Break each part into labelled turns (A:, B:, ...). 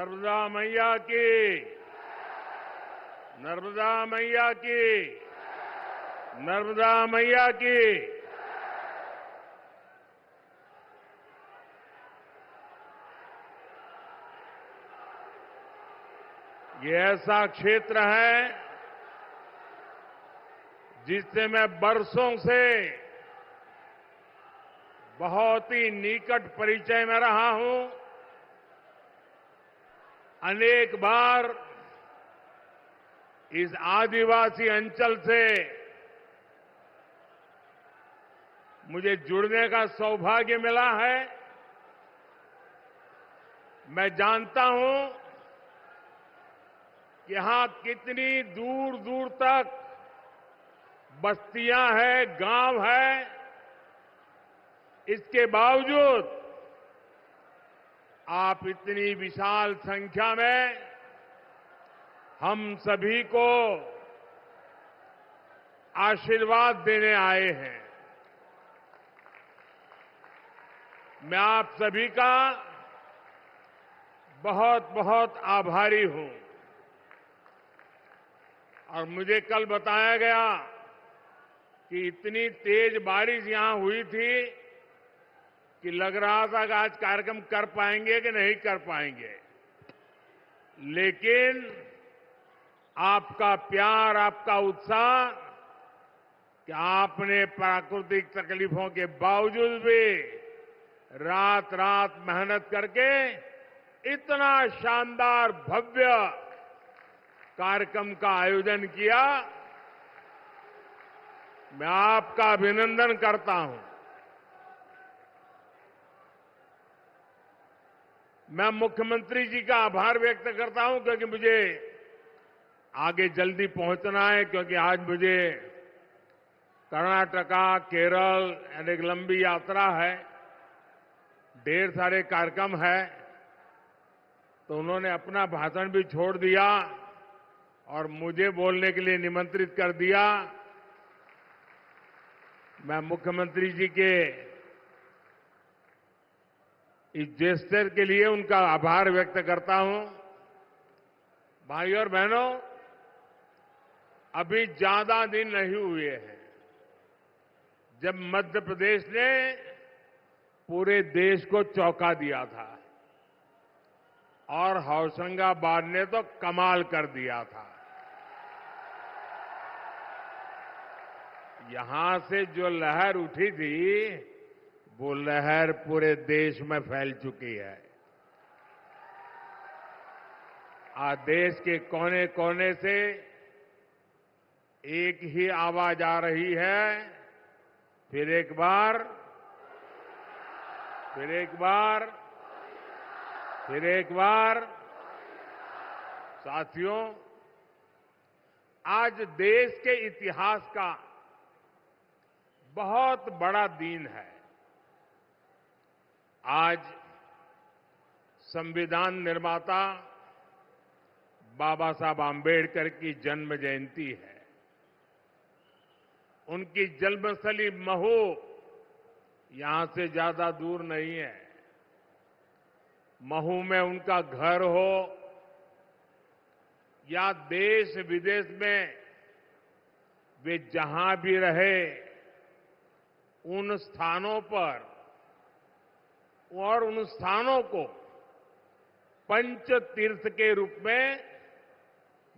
A: नर्मदा मैया की, नर्मदा मैया की, नर्मदा मैया की। ये ऐसा क्षेत्र है जिससे मैं बरसों से बहुत ही निकट परिचय में रहा हूं। अनेक बार इस आदिवासी अंचल से मुझे जुड़ने का सौभाग्य मिला है। मैं जानता हूं कि यहां कितनी दूर दूर तक बस्तियां हैं, गांव हैं। इसके बावजूद आप इतनी विशाल संख्या में हम सभी को आशीर्वाद देने आए हैं। मैं आप सभी का बहुत बहुत आभारी हूं। और मुझे कल बताया गया कि इतनी तेज बारिश यहां हुई थी कि लग रहा था कि आज कार्यक्रम कर पाएंगे कि नहीं कर पाएंगे। लेकिन आपका प्यार, आपका उत्साह कि आपने प्राकृतिक तकलीफों के बावजूद भी रात रात मेहनत करके इतना शानदार भव्य कार्यक्रम का आयोजन किया। मैं आपका अभिनंदन करता हूं। मैं मुख्यमंत्री जी का आभार व्यक्त करता हूं क्योंकि मुझे आगे जल्दी पहुंचना है, क्योंकि आज मुझे कर्नाटका, केरल एक लंबी यात्रा है, ढेर सारे कार्यक्रम है। तो उन्होंने अपना भाषण भी छोड़ दिया और मुझे बोलने के लिए निमंत्रित कर दिया। मैं मुख्यमंत्री जी के इस जेस्चर के लिए उनका आभार व्यक्त करता हूं। भाइयों और बहनों, अभी ज्यादा दिन नहीं हुए हैं जब मध्य प्रदेश ने पूरे देश को चौंका दिया था और होशंगाबाद ने तो कमाल कर दिया था। यहां से जो लहर उठी थी वो लहर पूरे देश में फैल चुकी है। आज देश के कोने कोने से एक ही आवाज आ रही है, फिर एक बार, फिर एक बार, फिर एक बार। साथियों, आज देश के इतिहास का बहुत बड़ा दिन है। आज संविधान निर्माता बाबा साहब आम्बेडकर की जन्म जयंती है। उनकी जन्मस्थली महू यहां से ज्यादा दूर नहीं है। महू में उनका घर हो या देश विदेश में वे जहां भी रहे, उन स्थानों पर और उन स्थानों को पंच तीर्थ के रूप में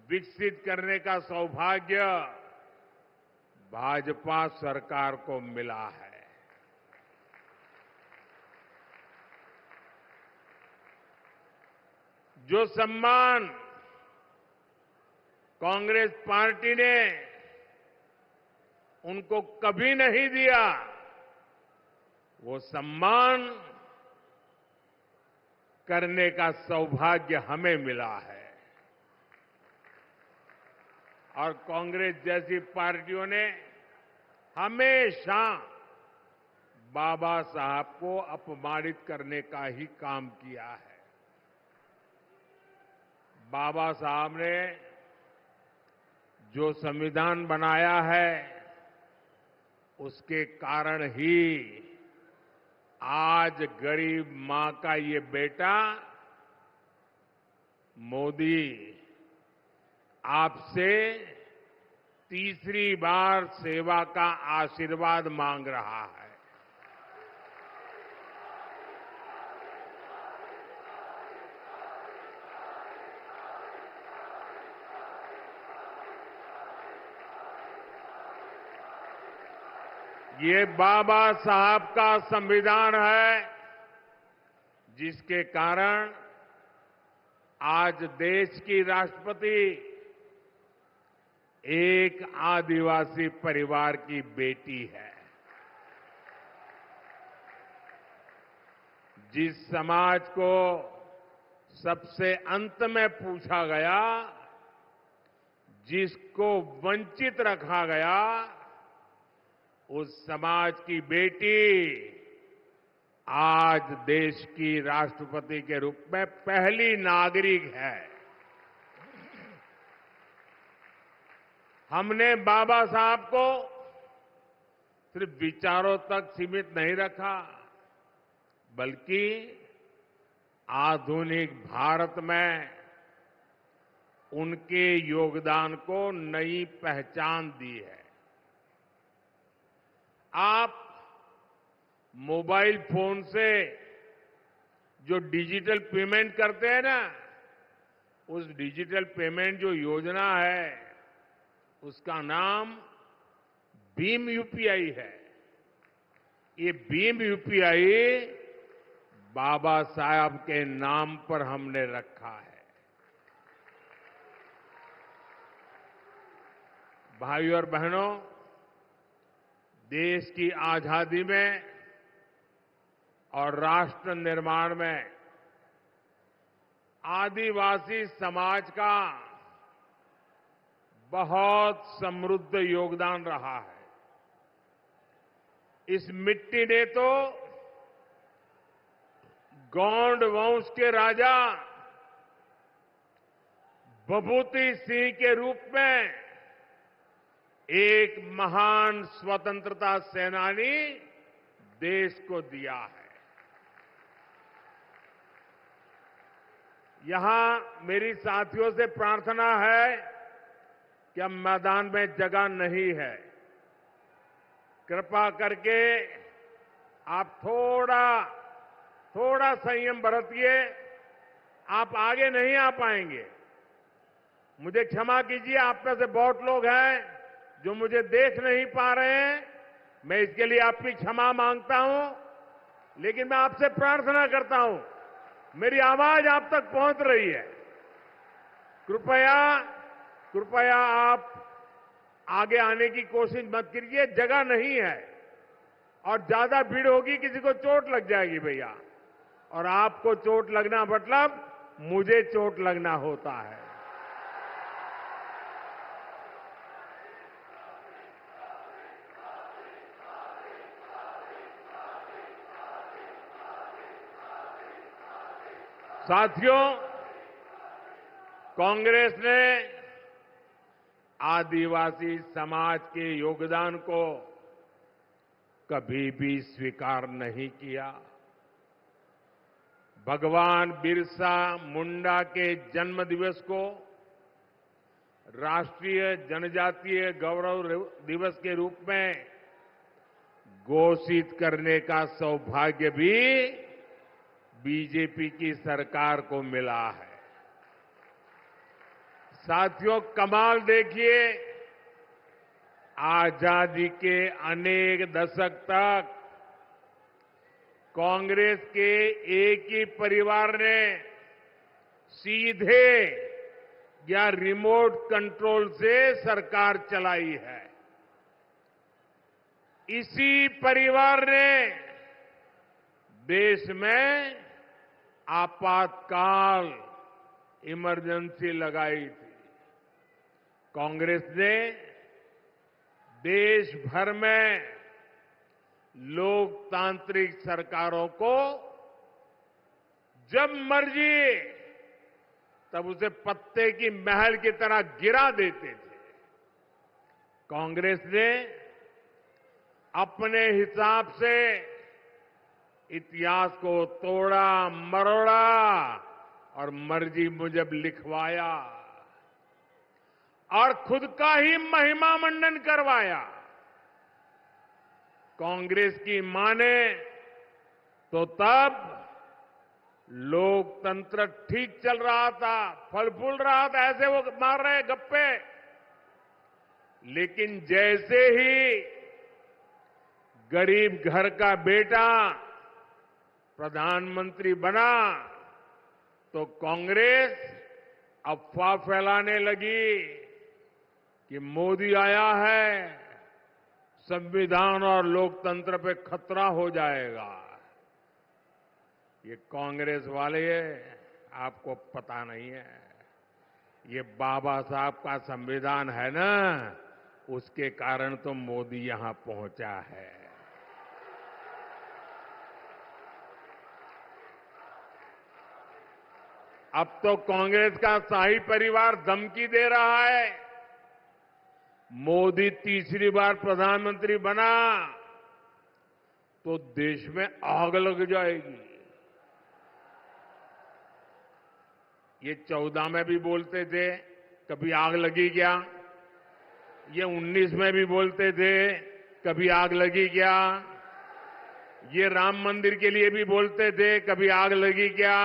A: विकसित करने का सौभाग्य भाजपा सरकार को मिला है। जो सम्मान कांग्रेस पार्टी ने उनको कभी नहीं दिया, वो सम्मान करने का सौभाग्य हमें मिला है। और कांग्रेस जैसी पार्टियों ने हमेशा बाबा साहब को अपमानित करने का ही काम किया है। बाबा साहब ने जो संविधान बनाया है, उसके कारण ही आज गरीब मां का ये बेटा मोदी आपसे तीसरी बार सेवा का आशीर्वाद मांग रहा है। ये बाबा साहब का संविधान है, जिसके कारण आज देश की राष्ट्रपति एक आदिवासी परिवार की बेटी है। जिस समाज को सबसे अंत में पूछा गया, जिसको वंचित रखा गया, उस समाज की बेटी आज देश की राष्ट्रपति के रूप में पहली नागरिक है। हमने बाबा साहब को सिर्फ विचारों तक सीमित नहीं रखा, बल्कि आधुनिक भारत में उनके योगदान को नई पहचान दी है। आप मोबाइल फोन से जो डिजिटल पेमेंट करते हैं ना, उस डिजिटल पेमेंट जो योजना है, उसका नाम भीम यूपीआई है। ये भीम यूपीआई बाबा साहब के नाम पर हमने रखा है। भाइयों और बहनों, देश की आजादी में और राष्ट्र निर्माण में आदिवासी समाज का बहुत समृद्ध योगदान रहा है। इस मिट्टी ने तो गौंड वंश के राजा विभूति सिंह के रूप में एक महान स्वतंत्रता सेनानी देश को दिया है। यहां मेरी साथियों से प्रार्थना है कि अब मैदान में जगह नहीं है। कृपा करके आप थोड़ा संयम बरतिए। आप आगे नहीं आ पाएंगे। मुझे क्षमा कीजिए, आप में से बहुत लोग हैं जो मुझे देख नहीं पा रहे हैं। मैं इसके लिए आपकी क्षमा मांगता हूं, लेकिन मैं आपसे प्रार्थना करता हूं, मेरी आवाज आप तक पहुंच रही है। कृपया आप आगे आने की कोशिश मत कीजिए, जगह नहीं है और ज्यादा भीड़ होगी, किसी को चोट लग जाएगी भैया। और आपको चोट लगना मतलब मुझे चोट लगना होता है। साथियों, कांग्रेस ने आदिवासी समाज के योगदान को कभी भी स्वीकार नहीं किया। भगवान बिरसा मुंडा के जन्म दिवस को राष्ट्रीय जनजातीय गौरव दिवस के रूप में घोषित करने का सौभाग्य भी बीजेपी की सरकार को मिला है। साथियों, कमाल देखिए, आजादी के अनेक दशक तक कांग्रेस के एक ही परिवार ने सीधे या रिमोट कंट्रोल से सरकार चलाई है। इसी परिवार ने देश में आपातकाल इमरजेंसी लगाई थी। कांग्रेस ने देश भर में लोकतांत्रिक सरकारों को जब मर्जी तब उसे पत्ते की महल की तरह गिरा देते थे। कांग्रेस ने अपने हिसाब से इतिहास को तोड़ा मरोड़ा और मर्जी मुजब लिखवाया और खुद का ही महिमा मंडन करवाया। कांग्रेस की माने तो तब लोकतंत्र ठीक चल रहा था, फल फूल रहा था, ऐसे वो मार रहे गप्पे। लेकिन जैसे ही गरीब घर का बेटा प्रधानमंत्री बना तो कांग्रेस अफवाह फैलाने लगी कि मोदी आया है, संविधान और लोकतंत्र पे खतरा हो जाएगा। ये कांग्रेस वाले आपको पता नहीं है, ये बाबा साहब का संविधान है ना, उसके कारण तो मोदी यहां पहुंचा है। अब तो कांग्रेस का शाही परिवार धमकी दे रहा है, मोदी तीसरी बार प्रधानमंत्री बना तो देश में आग लग जाएगी। ये 14 में भी बोलते थे, कभी आग लगी क्या? ये 19 में भी बोलते थे, कभी आग लगी क्या? ये राम मंदिर के लिए भी बोलते थे, कभी आग लगी क्या?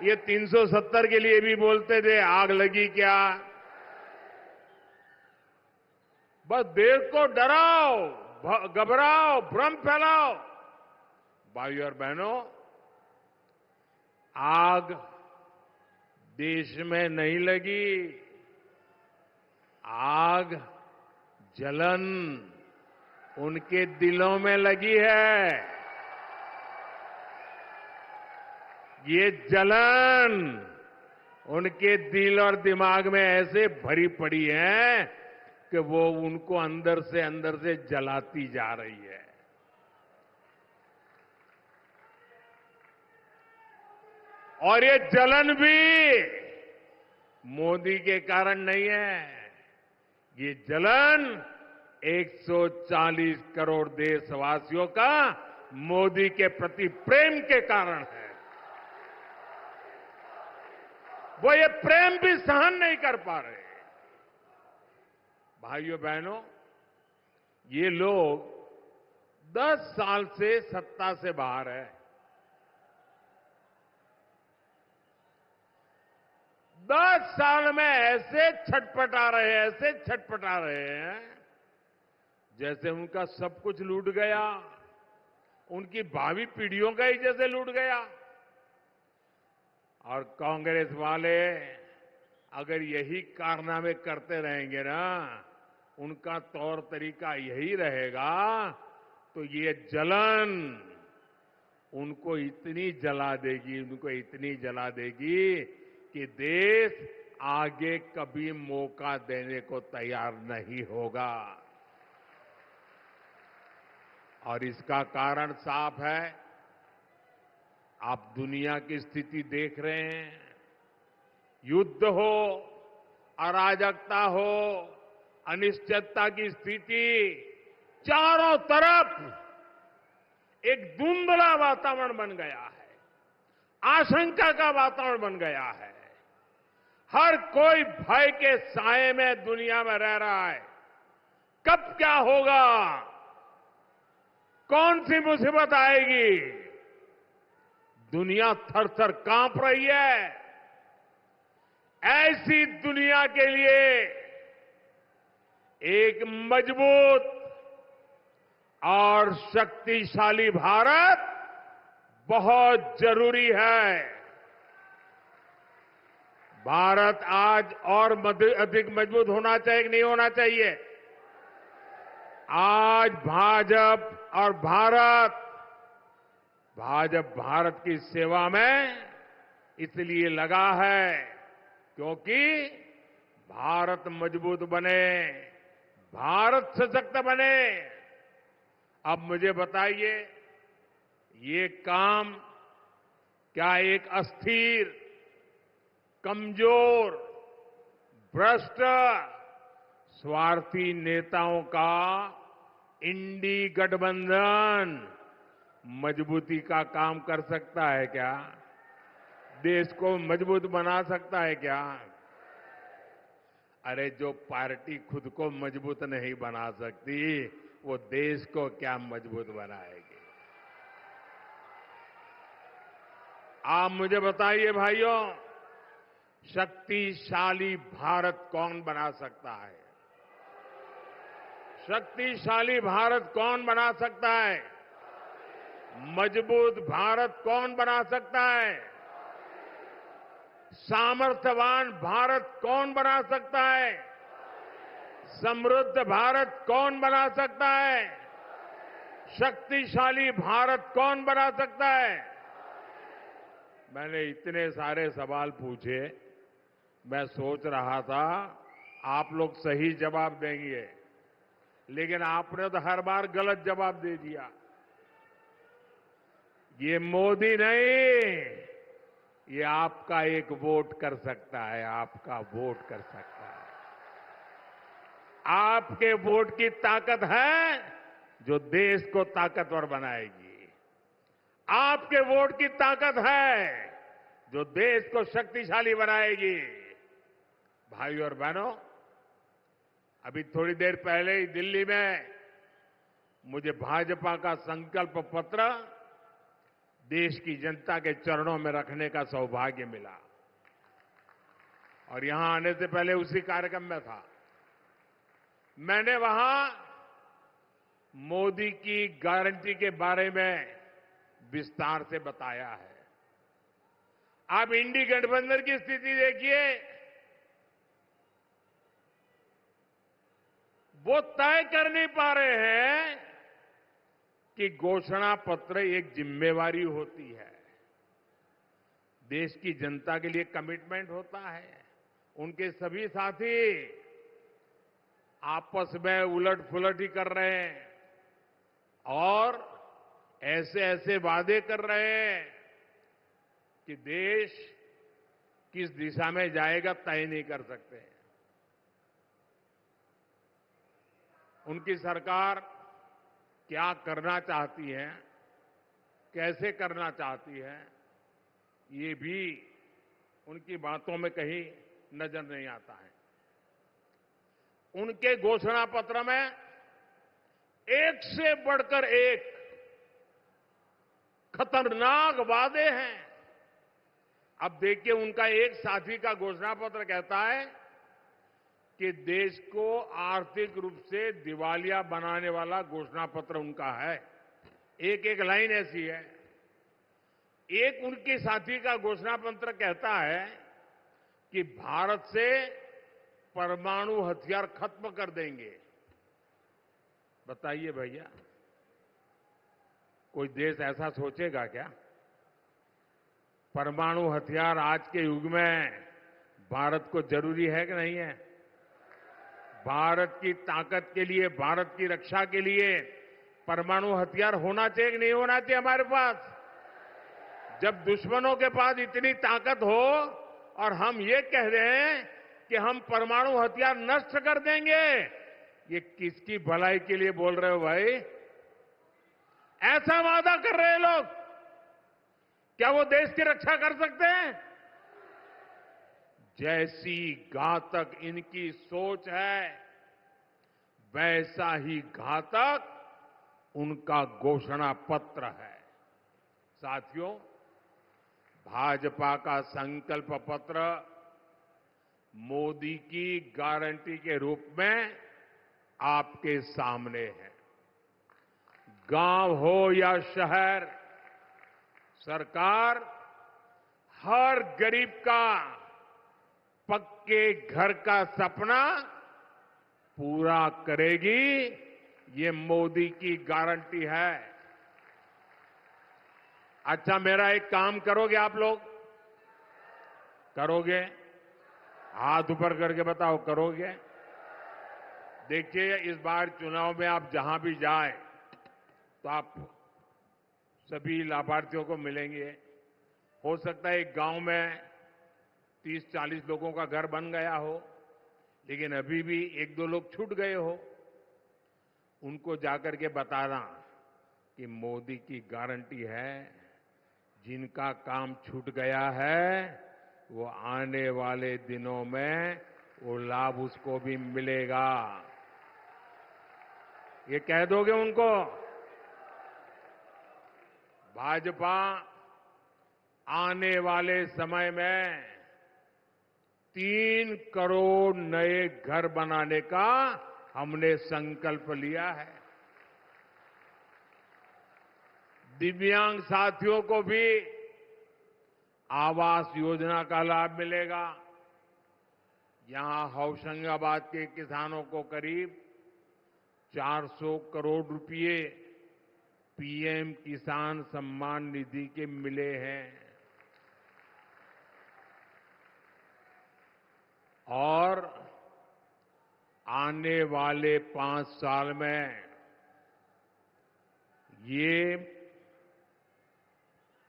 A: ये 370 के लिए भी बोलते थे, आग लगी क्या? बस देश को डराओ, घबराओ, भ्रम फैलाओ। भाइयों और बहनों, आग देश में नहीं लगी, आग जलन उनके दिलों में लगी है। ये जलन उनके दिल और दिमाग में ऐसे भरी पड़ी है कि वो उनको अंदर से जलाती जा रही है। और ये जलन भी मोदी के कारण नहीं है, ये जलन 140 करोड़ देशवासियों का मोदी के प्रति प्रेम के कारण है। वो ये प्रेम भी सहन नहीं कर पा रहे। भाइयों बहनों, ये लोग 10 साल से सत्ता से बाहर है। 10 साल में ऐसे छटपटा रहे हैं जैसे उनका सब कुछ लूट गया, उनकी भावी पीढ़ियों का ही जैसे लूट गया। और कांग्रेस वाले अगर यही कारनामे करते रहेंगे ना, उनका तौर तरीका यही रहेगा, तो ये जलन उनको इतनी जला देगी कि देश आगे कभी मौका देने को तैयार नहीं होगा। और इसका कारण साफ है, आप दुनिया की स्थिति देख रहे हैं, युद्ध हो, अराजकता हो, अनिश्चितता की स्थिति, चारों तरफ एक धुंधला वातावरण बन गया है, आशंका का वातावरण बन गया है। हर कोई भय के साए में दुनिया में रह रहा है। कब क्या होगा, कौन सी मुसीबत आएगी, दुनिया थर थर कांप रही है। ऐसी दुनिया के लिए एक मजबूत और शक्तिशाली भारत बहुत जरूरी है। भारत आज और अधिक मजबूत होना चाहिए कि नहीं होना चाहिए? आज भाजपा भारत की सेवा में इसलिए लगा है क्योंकि भारत मजबूत बने, भारत सशक्त बने। अब मुझे बताइए, ये काम क्या एक अस्थिर, कमजोर, भ्रष्ट, स्वार्थी नेताओं का इंडी गठबंधन मजबूती का काम कर सकता है क्या? देश को मजबूत बना सकता है क्या? अरे जो पार्टी खुद को मजबूत नहीं बना सकती, वो देश को क्या मजबूत बनाएगी? आप मुझे बताइए भाइयों, शक्तिशाली भारत कौन बना सकता है? शक्तिशाली भारत कौन बना सकता है? मजबूत भारत कौन बना सकता है? सामर्थ्यवान भारत कौन बना सकता है? समृद्ध भारत कौन बना सकता है? शक्तिशाली भारत कौन बना सकता है? मैंने इतने सारे सवाल पूछे, मैं सोच रहा था आप लोग सही जवाब देंगे, लेकिन आपने तो हर बार गलत जवाब दे दिया। ये मोदी नहीं, ये आपका एक वोट कर सकता है, आपका वोट कर सकता है। आपके वोट की ताकत है जो देश को ताकतवर बनाएगी। आपके वोट की ताकत है जो देश को शक्तिशाली बनाएगी। भाइयों और बहनों, अभी थोड़ी देर पहले ही दिल्ली में मुझे भाजपा का संकल्प पत्र देश की जनता के चरणों में रखने का सौभाग्य मिला, और यहां आने से पहले उसी कार्यक्रम में था। मैंने वहां मोदी की गारंटी के बारे में विस्तार से बताया है। आप इंडी गठबंधन की स्थिति देखिए, वो तय कर नहीं पा रहे हैं कि घोषणा पत्र एक जिम्मेवारी होती है, देश की जनता के लिए कमिटमेंट होता है। उनके सभी साथी आपस में उलट पुलट ही कर रहे हैं और ऐसे ऐसे वादे कर रहे हैं कि देश किस दिशा में जाएगा तय नहीं कर सकते। उनकी सरकार क्या करना चाहती है, कैसे करना चाहती है, ये भी उनकी बातों में कहीं नजर नहीं आता है। उनके घोषणा पत्र में एक से बढ़कर एक खतरनाक वादे हैं। अब देखिए, उनका एक साथी का घोषणा पत्र कहता है कि देश को आर्थिक रूप से दिवालिया बनाने वाला घोषणा पत्र उनका है। एक एक लाइन ऐसी है। एक उनके साथी का घोषणा पत्र कहता है कि भारत से परमाणु हथियार खत्म कर देंगे। बताइए भैया, कोई देश ऐसा सोचेगा क्या? परमाणु हथियार आज के युग में भारत को जरूरी है कि नहीं है? भारत की ताकत के लिए, भारत की रक्षा के लिए परमाणु हथियार होना चाहिए कि नहीं होना चाहिए हमारे पास? जब दुश्मनों के पास इतनी ताकत हो और हम ये कह रहे हैं कि हम परमाणु हथियार नष्ट कर देंगे, ये किसकी भलाई के लिए बोल रहे हो भाई? ऐसा वादा कर रहे हैं लोग, क्या वो देश की रक्षा कर सकते हैं? जैसी घातक इनकी सोच है, वैसा ही घातक उनका घोषणा पत्र है। साथियों, भाजपा का संकल्प पत्र मोदी की गारंटी के रूप में आपके सामने है। गांव हो या शहर, सरकार हर गरीब का पक्के घर का सपना पूरा करेगी, ये मोदी की गारंटी है। अच्छा, मेरा एक काम करोगे आप लोग? करोगे? हाथ ऊपर करके बताओ, करोगे? देखिए, इस बार चुनाव में आप जहां भी जाए तो आप सभी लाभार्थियों को मिलेंगे। हो सकता है एक गांव में 30-40 लोगों का घर बन गया हो, लेकिन अभी भी 1-2 लोग छूट गए हो। उनको जाकर के बताना कि मोदी की गारंटी है, जिनका काम छूट गया है वो आने वाले दिनों में वो लाभ उसको भी मिलेगा। ये कह दोगे उनको? भाजपा आने वाले समय में 3 करोड़ नए घर बनाने का हमने संकल्प लिया है। दिव्यांग साथियों को भी आवास योजना का लाभ मिलेगा। यहां होशंगाबाद के किसानों को करीब 400 करोड़ रुपए पीएम किसान सम्मान निधि के मिले हैं। और आने वाले 5 साल में ये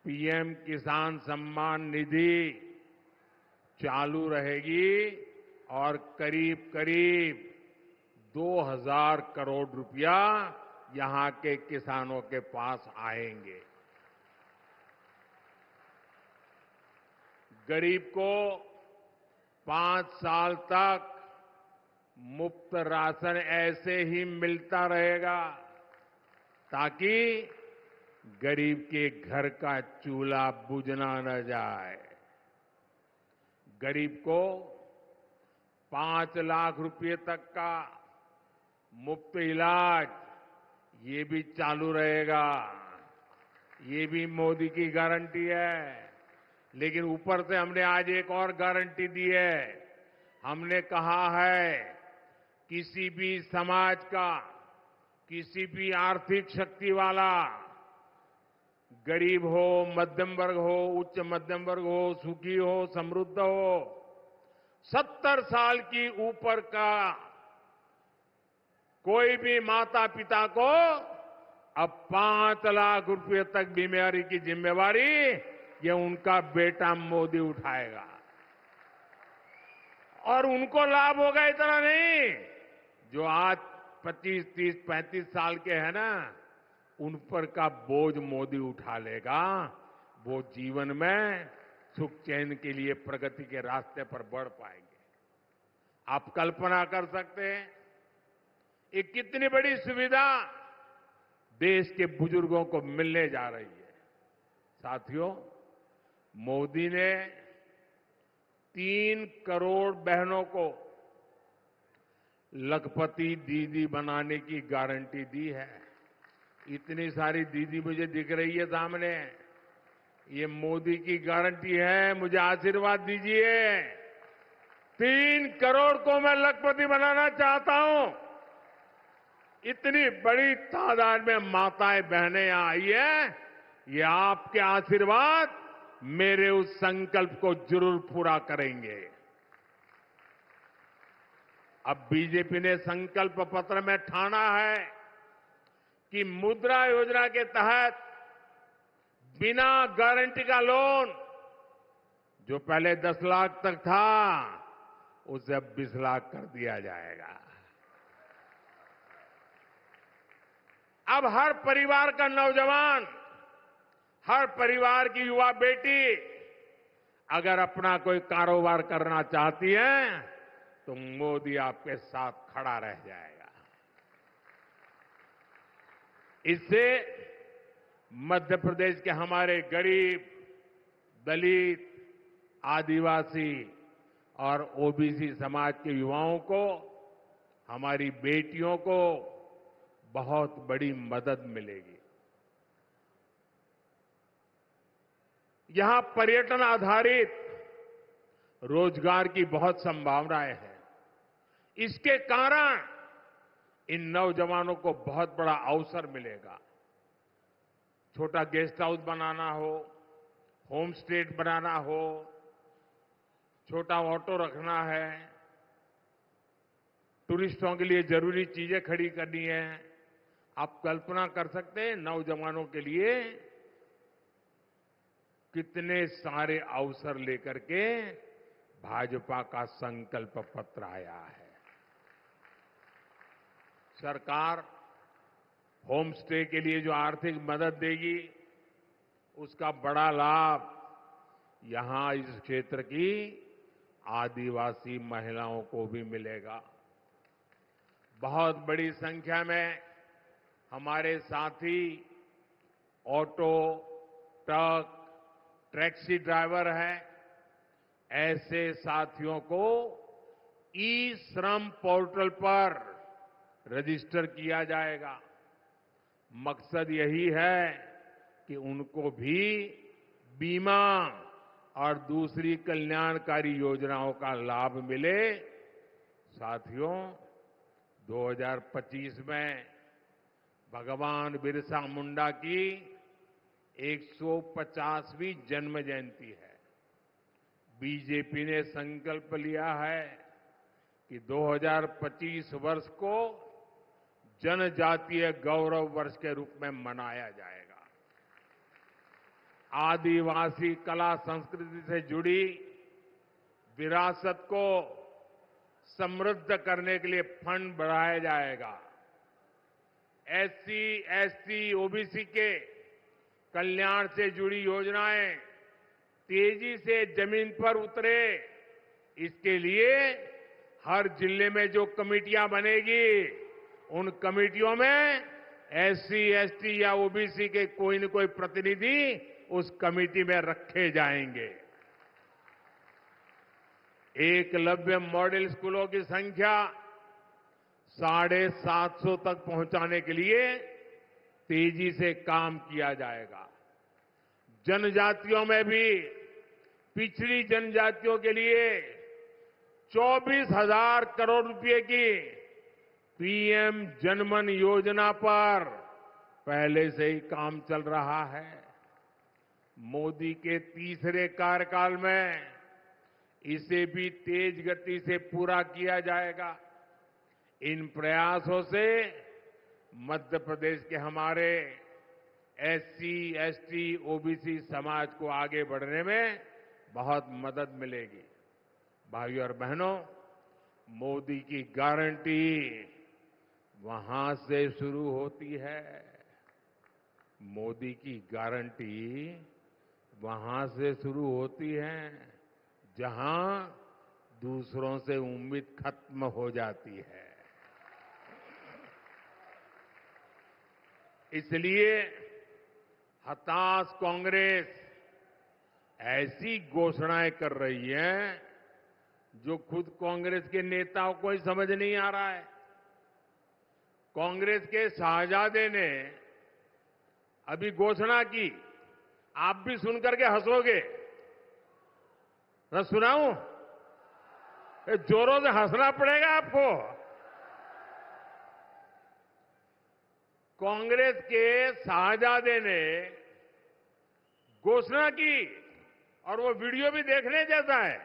A: पीएम किसान सम्मान निधि चालू रहेगी और करीब करीब 2000 करोड़ रुपया यहां के किसानों के पास आएंगे। गरीब को 5 साल तक मुफ्त राशन ऐसे ही मिलता रहेगा ताकि गरीब के घर का चूल्हा बुझना न जाए। गरीब को 5 लाख रुपए तक का मुफ्त इलाज ये भी चालू रहेगा। ये भी मोदी की गारंटी है। लेकिन ऊपर से हमने आज एक और गारंटी दी है। हमने कहा है किसी भी समाज का, किसी भी आर्थिक शक्ति वाला, गरीब हो, मध्यम वर्ग हो, उच्च मध्यम वर्ग हो, सुखी हो, समृद्ध हो, 70 साल की ऊपर का कोई भी माता पिता को अब 5 लाख रुपए तक बीमारी की जिम्मेवारी ये उनका बेटा मोदी उठाएगा। और उनको लाभ होगा इतना नहीं, जो आज 25, 30, 35 साल के हैं ना, उन पर का बोझ मोदी उठा लेगा। वो जीवन में सुख चैन के लिए प्रगति के रास्ते पर बढ़ पाएंगे। आप कल्पना कर सकते हैं ये कितनी बड़ी सुविधा देश के बुजुर्गों को मिलने जा रही है। साथियों, मोदी ने 3 करोड़ बहनों को लखपति दीदी बनाने की गारंटी दी है। इतनी सारी दीदी मुझे दिख रही है सामने। ये मोदी की गारंटी है। मुझे आशीर्वाद दीजिए। 3 करोड़ को मैं लखपति बनाना चाहता हूं। इतनी बड़ी तादाद में माताएं बहनें यहां आई है। ये आपके आशीर्वाद मेरे उस संकल्प को जरूर पूरा करेंगे। अब बीजेपी ने संकल्प पत्र में ठाना है कि मुद्रा योजना के तहत बिना गारंटी का लोन जो पहले 10 लाख तक था उसे अब 20 लाख कर दिया जाएगा। अब हर परिवार का नौजवान, हर परिवार की युवा बेटी अगर अपना कोई कारोबार करना चाहती है तो मोदी आपके साथ खड़ा रह जाएगा। इससे मध्य प्रदेश के हमारे गरीब, दलित, आदिवासी और ओबीसी समाज के युवाओं को, हमारी बेटियों को बहुत बड़ी मदद मिलेगी। यहां पर्यटन आधारित रोजगार की बहुत संभावनाएं हैं। इसके कारण इन नौजवानों को बहुत बड़ा अवसर मिलेगा। छोटा गेस्ट हाउस बनाना हो, होम स्टे बनाना हो, छोटा ऑटो रखना है, टूरिस्टों के लिए जरूरी चीजें खड़ी करनी है। आप कल्पना कर सकते हैं नौजवानों के लिए कितने सारे अवसर लेकर के भाजपा का संकल्प पत्र आया है। सरकार होम स्टे के लिए जो आर्थिक मदद देगी उसका बड़ा लाभ यहां इस क्षेत्र की आदिवासी महिलाओं को भी मिलेगा। बहुत बड़ी संख्या में हमारे साथी ऑटो, ट्रक, टैक्सी ड्राइवर हैं। ऐसे साथियों को ई श्रम पोर्टल पर रजिस्टर किया जाएगा। मकसद यही है कि उनको भी बीमा और दूसरी कल्याणकारी योजनाओं का लाभ मिले। साथियों, 2025 में भगवान बिरसा मुंडा की 150वीं जन्म जयंती है। बीजेपी ने संकल्प लिया है कि 2025 वर्ष को जनजातीय गौरव वर्ष के रूप में मनाया जाएगा। आदिवासी कला संस्कृति से जुड़ी विरासत को समृद्ध करने के लिए फंड बढ़ाया जाएगा। एससी, एसटी, ओबीसी के कल्याण से जुड़ी योजनाएं तेजी से जमीन पर उतरे, इसके लिए हर जिले में जो कमेटियां बनेगी, उन कमेटियों में एससी, एसटी या ओबीसी के कोई न कोई प्रतिनिधि उस कमेटी में रखे जाएंगे। एकलव्य मॉडल स्कूलों की संख्या 750 तक पहुंचाने के लिए तेजी से काम किया जाएगा। जनजातियों में भी पिछड़ी जनजातियों के लिए 24,000 करोड़ रुपए की पीएम जनमन योजना पर पहले से ही काम चल रहा है। मोदी के तीसरे कार्यकाल में इसे भी तेज गति से पूरा किया जाएगा। इन प्रयासों से मध्य प्रदेश के हमारे एससी, एसटी, ओबीसी समाज को आगे बढ़ने में बहुत मदद मिलेगी। भाइयों और बहनों, मोदी की गारंटी वहां से शुरू होती है। मोदी की गारंटी वहां से शुरू होती है जहां दूसरों से उम्मीद खत्म हो जाती है। इसलिए हताश कांग्रेस ऐसी घोषणाएं कर रही है जो खुद कांग्रेस के नेताओं को ही समझ नहीं आ रहा है। कांग्रेस के शाहजादे ने अभी घोषणा की, आप भी सुनकर के हंसोगे। मैं सुनाऊं? जोरों से हंसना पड़ेगा आपको। कांग्रेस के शाहजादे ने घोषणा की और वो वीडियो भी देखने जैसा है।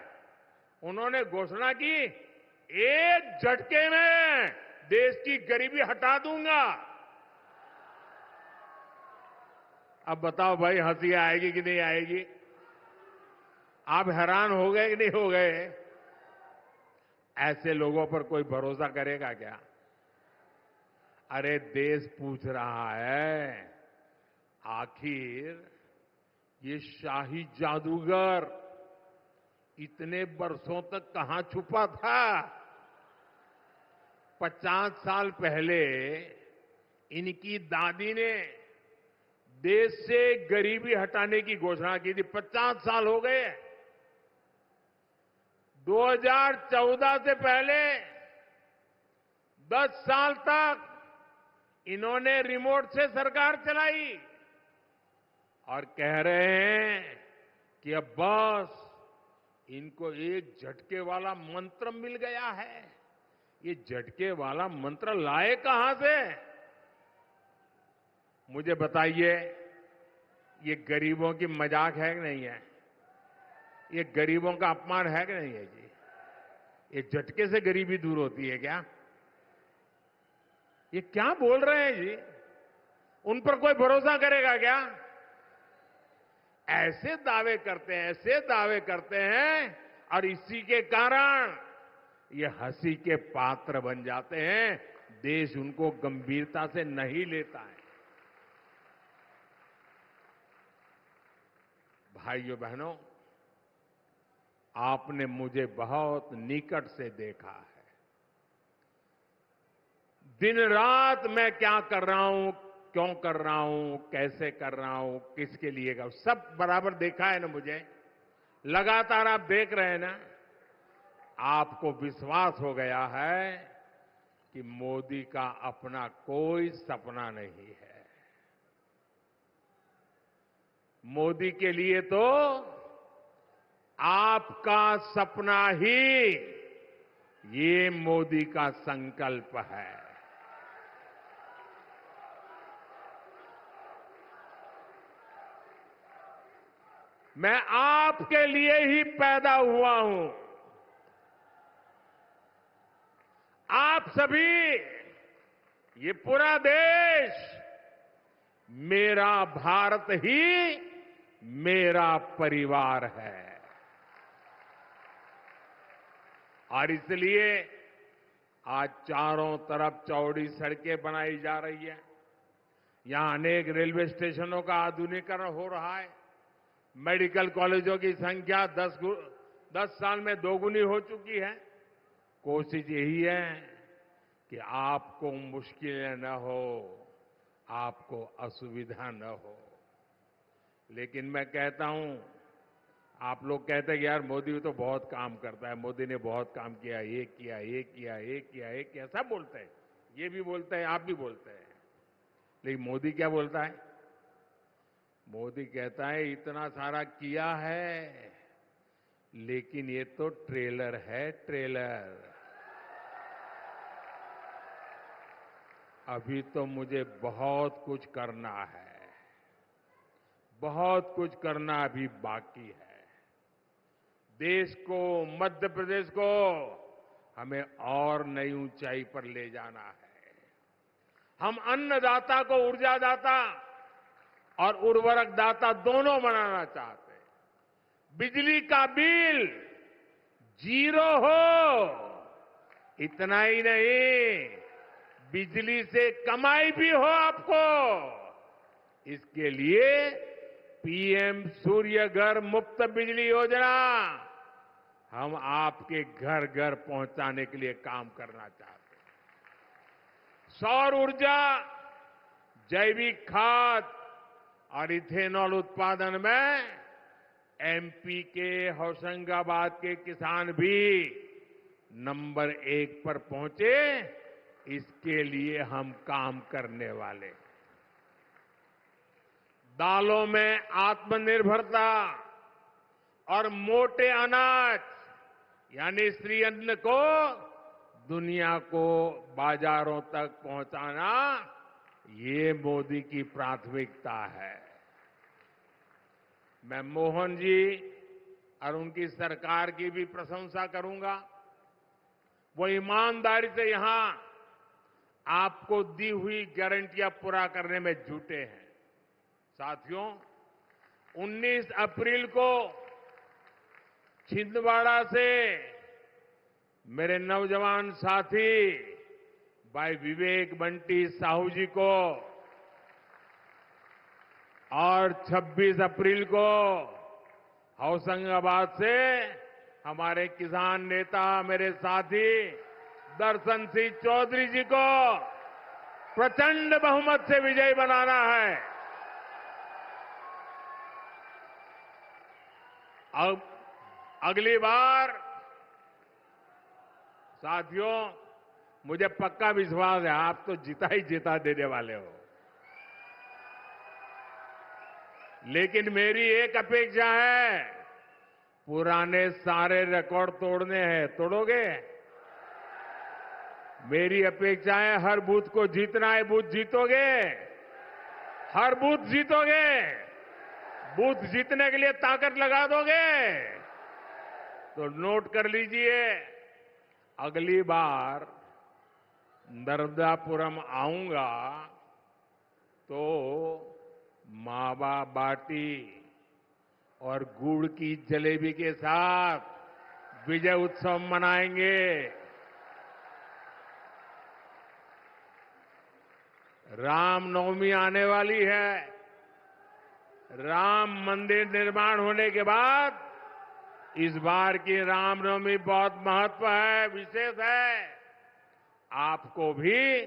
A: उन्होंने घोषणा की, एक झटके में देश की गरीबी हटा दूंगा। अब बताओ भाई, हंसी आएगी कि नहीं आएगी? आप हैरान हो गए कि नहीं हो गए? ऐसे लोगों पर कोई भरोसा करेगा क्या? अरे देश पूछ रहा है, आखिर ये शाही जादूगर इतने वर्षों तक कहां छुपा था? 50 साल पहले इनकी दादी ने देश से गरीबी हटाने की घोषणा की थी। 50 साल हो गए। 2014 से पहले 10 साल तक इन्होंने रिमोट से सरकार चलाई और कह रहे हैं कि अब बस इनको एक झटके वाला मंत्र मिल गया है। ये झटके वाला मंत्र लाए कहां से? मुझे बताइए, ये गरीबों की मजाक है कि नहीं है? ये गरीबों का अपमान है कि नहीं है जी? ये झटके से गरीबी दूर होती है क्या? ये क्या बोल रहे हैं जी? उन पर कोई भरोसा करेगा क्या? ऐसे दावे करते हैं और इसी के कारण ये हंसी के पात्र बन जाते हैं। देश उनको गंभीरता से नहीं लेता है। भाइयों बहनों, आपने मुझे बहुत निकट से देखा है। दिन रात मैं क्या कर रहा हूं, क्यों कर रहा हूं, कैसे कर रहा हूं, किसके लिए कर, सब बराबर देखा है ना मुझे। लगातार आप देख रहे हैं ना। आपको विश्वास हो गया है कि मोदी का अपना कोई सपना नहीं है। मोदी के लिए तो आपका सपना ही ये मोदी का संकल्प है। मैं आपके लिए ही पैदा हुआ हूं। आप सभी, ये पूरा देश, मेरा भारत ही मेरा परिवार है। और इसलिए आज चारों तरफ चौड़ी सड़कें बनाई जा रही है। यहां अनेक रेलवे स्टेशनों का आधुनिकीकरण हो रहा है। मेडिकल कॉलेजों की संख्या 10 साल में दोगुनी हो चुकी है। कोशिश यही है कि आपको मुश्किलें न हो, आपको असुविधा न हो। लेकिन मैं कहता हूं, आप लोग कहते हैं कि यार मोदी तो बहुत काम करता है, मोदी ने बहुत काम किया, ये किया, ये किया, ये किया, ये किया, सब बोलते हैं। ये भी बोलते हैं, आप भी बोलते हैं। लेकिन मोदी क्या बोलता है? मोदी कहता है इतना सारा किया है, लेकिन ये तो ट्रेलर है, ट्रेलर। अभी तो मुझे बहुत कुछ करना है, बहुत कुछ करना अभी बाकी है। देश को, मध्य प्रदेश को हमें और नई ऊंचाई पर ले जाना है। हम अन्नदाता को ऊर्जादाता और उर्वरक दाता दोनों बनाना चाहते हैं। बिजली का बिल 0 हो, इतना ही नहीं, बिजली से कमाई भी हो आपको। इसके लिए पीएम सूर्य घर मुफ्त बिजली योजना हम आपके घर घर पहुंचाने के लिए काम करना चाहते हैं। सौर ऊर्जा, जैविक खाद और इथेनॉल उत्पादन में एमपी के होशंगाबाद के किसान भी नंबर 1 पर पहुंचे, इसके लिए हम काम करने वाले हैं। दालों में आत्मनिर्भरता और मोटे अनाज यानी श्री अन्न को दुनिया को बाजारों तक पहुंचाना, ये मोदी की प्राथमिकता है। मैं मोहन जी और उनकी सरकार की भी प्रशंसा करूंगा। वो ईमानदारी से यहां आपको दी हुई गारंटियां पूरा करने में जुटे हैं। साथियों, 19 अप्रैल को छिंदवाड़ा से मेरे नौजवान साथी भाई विवेक बंटी साहू जी को और 26 अप्रैल को होशंगाबाद से हमारे किसान नेता, मेरे साथी दर्शन सिंह चौधरी जी को प्रचंड बहुमत से विजयी बनाना है। अब अगली बार साथियों, मुझे पक्का विश्वास है आप तो जीता ही जीता देने वाले हो। लेकिन मेरी एक अपेक्षा है, पुराने सारे रिकॉर्ड तोड़ने हैं, तोड़ोगे? मेरी अपेक्षा है हर बूथ को जीतना है, बूथ जीतोगे? हर बूथ जीतोगे? बूथ जीतने के लिए ताकत लगा दोगे? तो नोट कर लीजिए, अगली बार नर्मदापुरम आऊंगा तो मावा बाटी और गुड़ की जलेबी के साथ विजय उत्सव मनाएंगे। रामनवमी आने वाली है, राम मंदिर निर्माण होने के बाद इस बार की रामनवमी बहुत महत्व है, विशेष है। आपको भी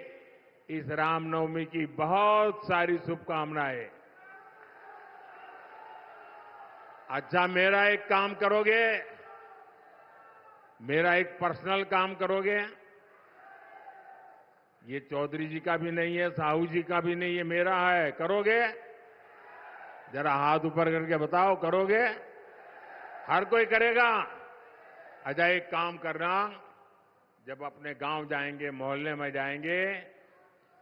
A: इस रामनवमी की बहुत सारी शुभकामनाएं। अच्छा, मेरा एक काम करोगे? मेरा एक पर्सनल काम करोगे? ये चौधरी जी का भी नहीं है, साहू जी का भी नहीं है, मेरा है। करोगे? जरा हाथ ऊपर करके बताओ, करोगे? हर कोई करेगा। अच्छा, एक काम करना, जब अपने गांव जाएंगे, मोहल्ले में जाएंगे,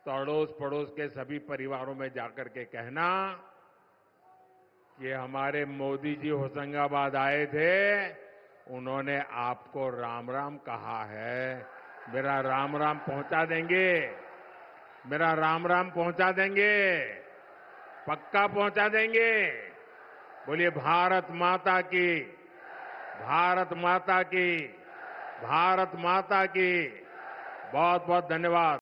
A: तो अड़ोस पड़ोस के सभी परिवारों में जाकर के कहना कि हमारे मोदी जी होशंगाबाद आए थे, उन्होंने आपको राम राम कहा है। मेरा राम राम पहुंचा देंगे, मेरा राम राम पहुंचा देंगे, पक्का पहुंचा देंगे। बोलिए भारत माता की, भारत माता की, भारत माता की। बहुत बहुत धन्यवाद।